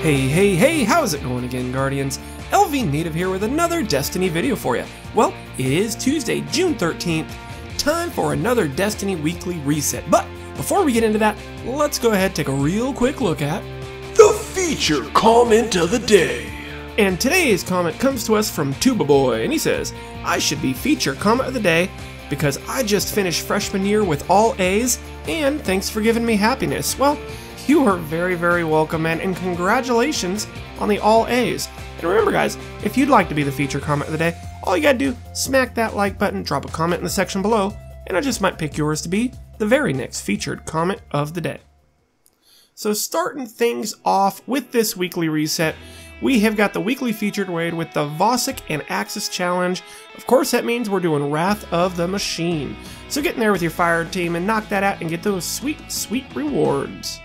Hey, how's it going again, Guardians? LVnative here with another Destiny video for you. Well, it is Tuesday, June 13th, time for another Destiny weekly reset. But before we get into that, let's go ahead and take a real quick look at the feature comment of the day. And today's comment comes to us from Tuba Boy, and he says, I should be feature comment of the day because I just finished freshman year with all A's, and thanks for giving me happiness. Well, you are very, very welcome, man, and congratulations on the all A's. And remember, guys, if you'd like to be the feature comment of the day, all you gotta do, smack that like button, drop a comment in the section below, and I just might pick yours to be the very next featured comment of the day. So starting things off with this weekly reset, we have got the weekly featured raid with the Vosic and Axis challenge. Of course, that means we're doing Wrath of the Machine. So get in there with your fire team and knock that out and get those sweet, sweet rewards.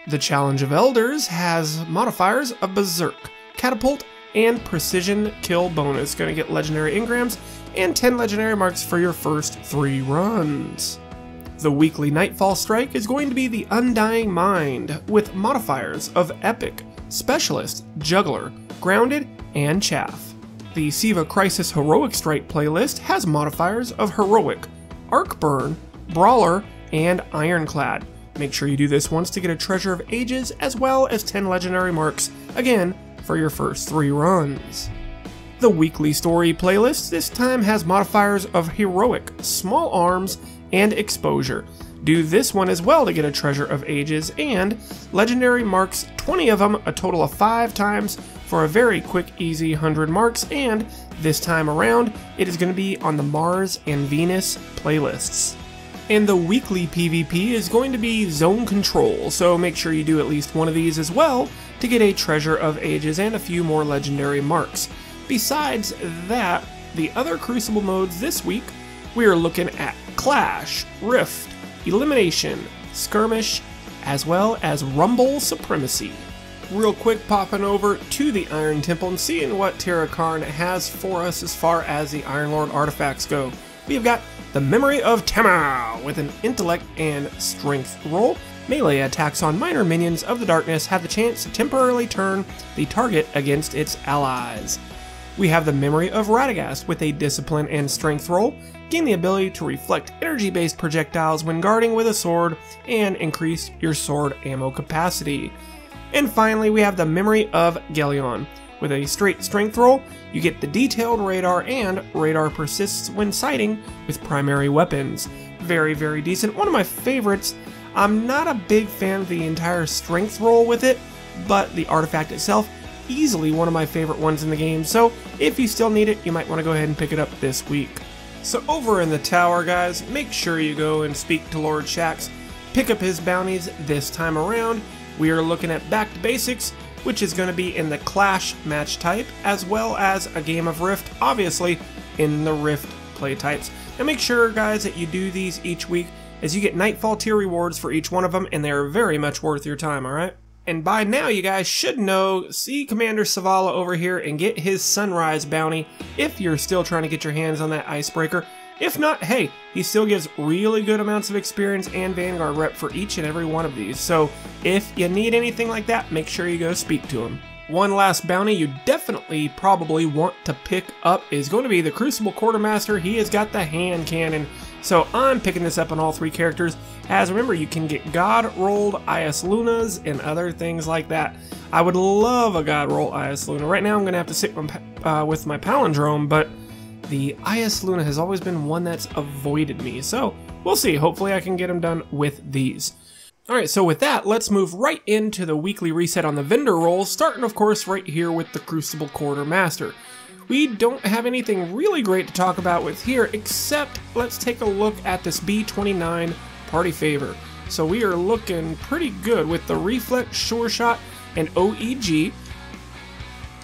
The Challenge of Elders has modifiers of Berserk, Catapult, and Precision Kill bonus. Gonna get legendary engrams and 10 legendary marks for your first 3 runs. The weekly Nightfall Strike is going to be the Undying Mind with modifiers of Epic, Specialist, Juggler, Grounded, and Chaff. The Siva Crisis Heroic Strike playlist has modifiers of Heroic, Arc Burn, Brawler, and Ironclad. Make sure you do this once to get a Treasure of Ages as well as 10 legendary marks, again, for your first 3 runs. The weekly story playlist this time has modifiers of Heroic, Small Arms, and Exposure. Do this one as well to get a Treasure of Ages and legendary marks, 20 of them, a total of 5 times for a very quick, easy 100 marks, and this time around, it is going to be on the Mars and Venus playlists. And the weekly PvP is going to be Zone Control, so make sure you do at least one of these as well to get a Treasure of Ages and a few more legendary marks. Besides that, the other Crucible modes this week, we are looking at Clash, Rift, Elimination, Skirmish, as well as Rumble Supremacy. Real quick, popping over to the Iron Temple and seeing what Tara Karn has for us as far as the Iron Lord artifacts go. We've got the Memory of Tamao with an Intellect and Strength roll. Melee attacks on minor minions of the darkness have the chance to temporarily turn the target against its allies. We have the Memory of Radagast with a Discipline and Strength roll. Gain the ability to reflect energy-based projectiles when guarding with a sword and increase your sword ammo capacity. And finally, we have the Memory of Galeon. With a straight strength roll, you get the detailed radar and radar persists when sighting with primary weapons. Very, very decent. One of my favorites. I'm not a big fan of the entire strength roll with it, but the artifact itself, easily one of my favorite ones in the game. So if you still need it, you might want to go ahead and pick it up this week. So over in the tower, guys, make sure you go and speak to Lord Shaxx. Pick up his bounties this time around. We are looking at Back to Basics, which is going to be in the Clash match type, as well as a game of Rift, obviously, in the Rift play types. And make sure, guys, that you do these each week, as you get Nightfall tier rewards for each one of them, and they're very much worth your time, alright? And by now, you guys should know, see Commander Savala over here and get his Sunrise bounty, if you're still trying to get your hands on that Icebreaker. If not, hey, he still gives really good amounts of experience and Vanguard rep for each and every one of these. So if you need anything like that, make sure you go speak to him. One last bounty you definitely probably want to pick up is going to be the Crucible Quartermaster. He has got the hand cannon. So I'm picking this up on all 3 characters. As remember, you can get God rolled IS Lunas and other things like that. I would love a God roll IS Luna. Right now I'm going to have to sit with my Palindrome, but the IS Luna has always been one that's avoided me, so we'll see. Hopefully I can get them done with these. Alright, so with that, let's move right into the weekly reset on the vendor rolls, starting of course right here with the Crucible Quartermaster. We don't have anything really great to talk about with here, except let's take a look at this B29 Party Favor. So we are looking pretty good with the Reflex, Sure Shot, and OEG.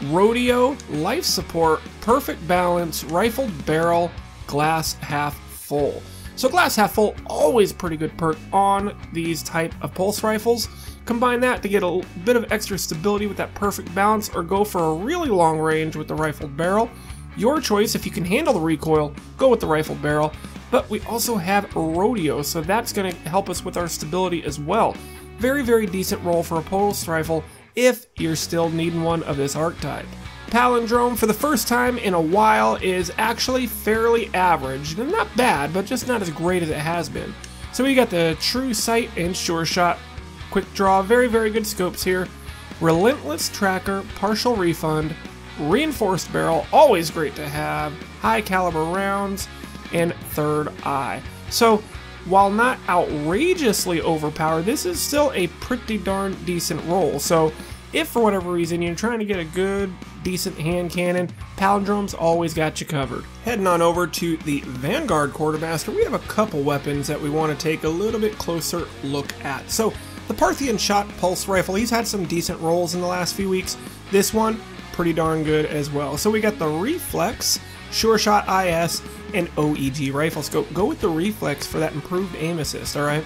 Rodeo, Life Support, Perfect Balance, Rifled Barrel, Glass Half Full. So Glass Half Full, always pretty good perk on these type of pulse rifles. Combine that to get a bit of extra stability with that Perfect Balance, or go for a really long range with the Rifled Barrel. Your choice. If you can handle the recoil, go with the Rifled Barrel. But we also have Rodeo, so that's going to help us with our stability as well. Very, very decent roll for a pulse rifle if you're still needing one of this archetype. Palindrome, for the first time in a while, is actually fairly average. Not bad, but just not as great as it has been. So we got the True Sight and Sure Shot. Quick Draw, very, very good scopes here. Relentless Tracker, Partial Refund, Reinforced Barrel, always great to have, High Caliber Rounds, and Third Eye. So, while not outrageously overpowered, this is still a pretty darn decent roll. So, if for whatever reason you're trying to get a good, decent hand cannon, Palindrome's always got you covered. Heading on over to the Vanguard Quartermaster, we have a couple weapons that we want to take a little bit closer look at. So, the Parthian Shot Pulse Rifle, he's had some decent rolls in the last few weeks. This one, pretty darn good as well. So we got the Reflex, Sure Shot IS, and OEG Rifle Scope. Go with the Reflex for that improved aim assist, alright?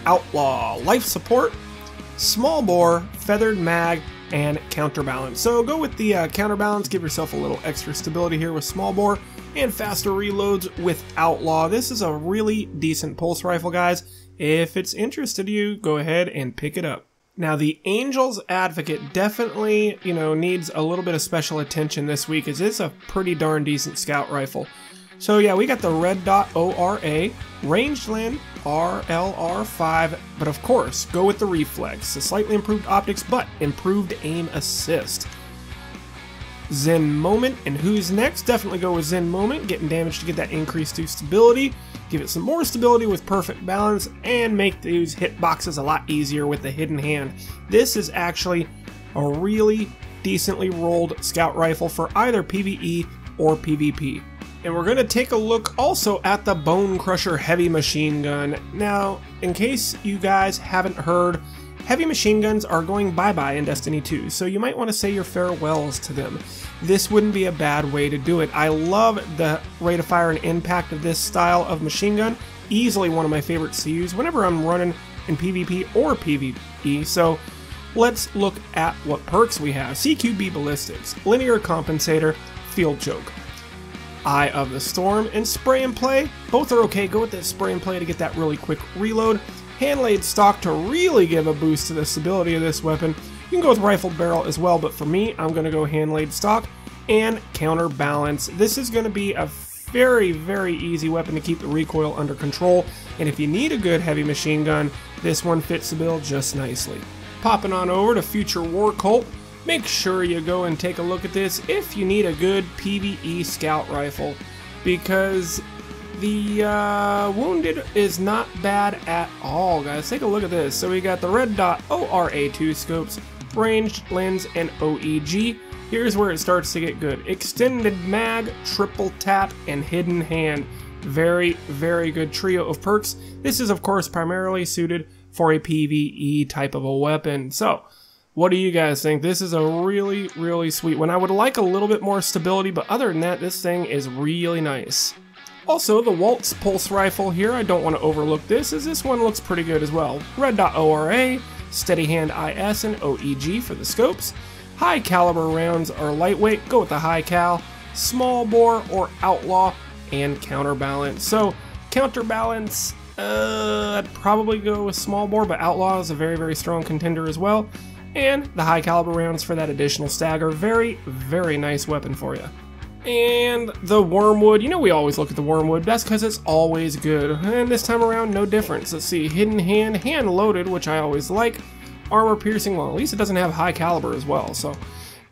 Outlaw, Life Support, Small Bore, Feathered Mag, and Counterbalance. So go with the Counterbalance, give yourself a little extra stability here with Small Bore, and faster reloads with Outlaw. This is a really decent pulse rifle, guys. If it's interested you, go ahead and pick it up. Now, the Angel's Advocate definitely, needs a little bit of special attention this week, as it's a pretty darn decent scout rifle. So yeah, we got the Red Dot ORA, Rangeland RLR5, but of course, go with the Reflex. The slightly improved optics, but improved aim assist. Zen Moment, and who's next? Definitely go with Zen Moment, getting damage to get that increased to stability. Give it some more stability with perfect balance, and make these hitboxes a lot easier with the hidden hand. This is actually a really decently rolled scout rifle for either PvE or PvP. And we're going to take a look also at the Bone Crusher Heavy Machine Gun. Now, in case you guys haven't heard, heavy machine guns are going bye-bye in Destiny 2, so you might want to say your farewells to them. This wouldn't be a bad way to do it. I love the rate of fire and impact of this style of machine gun. Easily one of my favorites to use whenever I'm running in PvP or PvE. So let's look at what perks we have. CQB Ballistics, Linear Compensator, Field Choke, Eye of the Storm, and Spray and Play. Both are okay. Go with that Spray and Play to get that really quick reload. Hand-laid stock to really give a boost to the stability of this weapon. You can go with Rifled Barrel as well, but for me, I'm going to go hand-laid stock and Counterbalance. This is going to be a very, very easy weapon to keep the recoil under control, and if you need a good heavy machine gun, this one fits the bill just nicely. Popping on over to Future War Cult, make sure you go and take a look at this if you need a good PvE scout rifle, because the Wounded is not bad at all, guys. Take a look at this. So we got the Red Dot ORA2 scopes, Ranged Lens, and OEG. Here's where it starts to get good. Extended Mag, Triple Tap, and Hidden Hand. Very, very good trio of perks. This is, of course, primarily suited for a PvE type of a weapon. So, what do you guys think? This is a really, really sweet one. I would like a little bit more stability, but other than that, this thing is really nice. Also, the Waltz Pulse Rifle here, I don't want to overlook this, as this one looks pretty good as well. Red Dot ORA, Steady Hand IS, and OEG for the scopes. High caliber rounds are lightweight, go with the high cal, small bore or outlaw, and counterbalance. So, counterbalance, I'd probably go with small bore, but outlaw is a very, very strong contender as well. And the high caliber rounds for that additional stagger. Very, very nice weapon for you. And the Wormwood, we always look at the Wormwood, that's because it's always good. And this time around, no difference. Let's see, Hidden Hand, Hand Loaded, which I always like. Armor Piercing, well, at least it doesn't have high caliber as well, so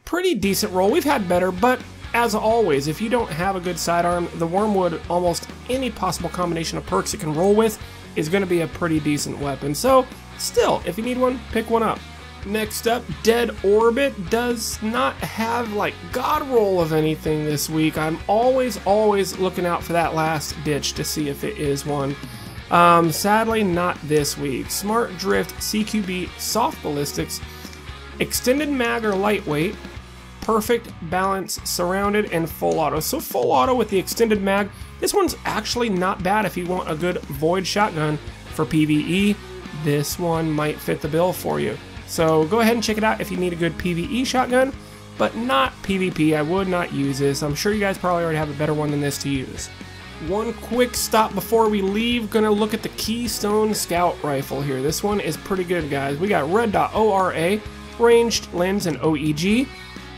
pretty decent roll. We've had better, but as always, if you don't have a good sidearm, the Wormwood, almost any possible combination of perks it can roll with, is going to be a pretty decent weapon. So, still, if you need one, pick one up. Next up, Dead Orbit does not have, God roll of anything this week. I'm always looking out for that last ditch to see if it is one. Sadly, not this week. Smart Drift, CQB, Soft Ballistics, Extended Mag or Lightweight, Perfect Balance, Surrounded, and Full Auto. So full auto with the Extended Mag. This one's actually not bad if you want a good Void Shotgun for PvE. This one might fit the bill for you. So go ahead and check it out if you need a good PvE shotgun, but not PvP. I would not use this. I'm sure you guys probably already have a better one than this to use. One quick stop before we leave, gonna look at the Keystone Scout Rifle here. This one is pretty good, guys. We got Red Dot ORA, ranged lens and OEG,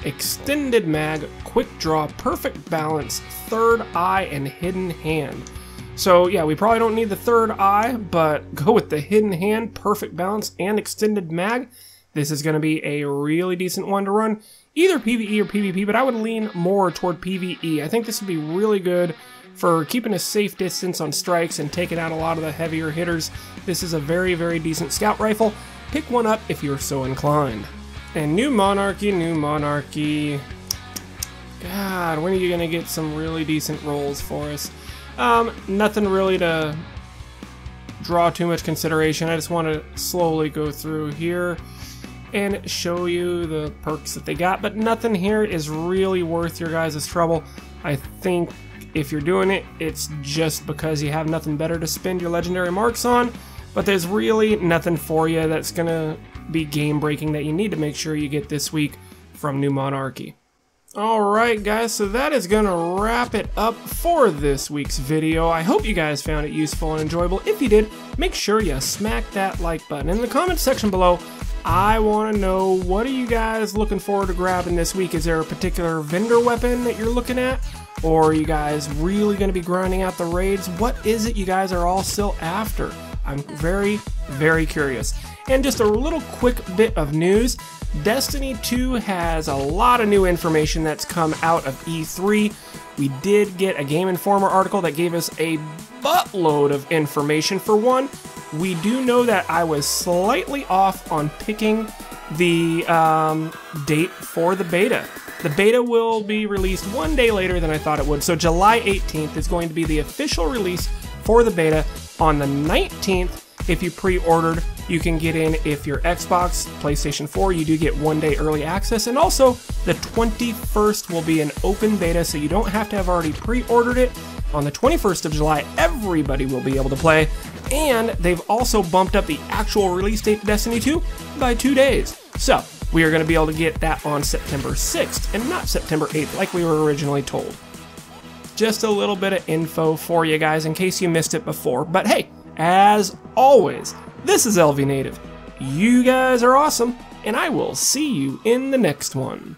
extended mag, quick draw, perfect balance, third eye, and hidden hand. So yeah, we probably don't need the third eye, but go with the hidden hand, perfect balance, and extended mag. This is going to be a really decent one to run, either PvE or PvP, but I would lean more toward PvE. I think this would be really good for keeping a safe distance on strikes and taking out a lot of the heavier hitters. This is a very, very decent scout rifle. Pick one up if you're so inclined. And new monarchy, new monarchy. God, when are you going to get some really decent rolls for us? Nothing really to draw too much consideration. I just want to slowly go through here and show you the perks that they got, but nothing here is really worth your guys' trouble. I think if you're doing it, it's just because you have nothing better to spend your legendary marks on, but there's really nothing for you that's gonna be game breaking that you need to make sure you get this week from New Monarchy. Alright guys, so that is gonna wrap it up for this week's video. I hope you guys found it useful and enjoyable. If you did, make sure you smack that like button. In the comment section below, I want to know, what are you guys looking forward to grabbing this week? Is there a particular vendor weapon that you're looking at? Or are you guys really going to be grinding out the raids? What is it you guys are all still after? I'm very, very curious. And just a little quick bit of news. Destiny 2 has a lot of new information that's come out of E3. We did get a Game Informer article that gave us a buttload of information. For one, we do know that I was slightly off on picking the date for the beta. The beta will be released one day later than I thought it would, so July 18th is going to be the official release for the beta. On the 19th, if you pre-ordered, you can get in. If you're Xbox, PlayStation 4, you do get 1 day early access, and also the 21st will be an open beta, so you don't have to have already pre-ordered it. On the 21st of July, everybody will be able to play, and they've also bumped up the actual release date for Destiny 2 by 2 days. So, we are going to be able to get that on September 6th, and not September 8th like we were originally told. Just a little bit of info for you guys in case you missed it before, but hey, as always, this is LVnative. You guys are awesome, and I will see you in the next one.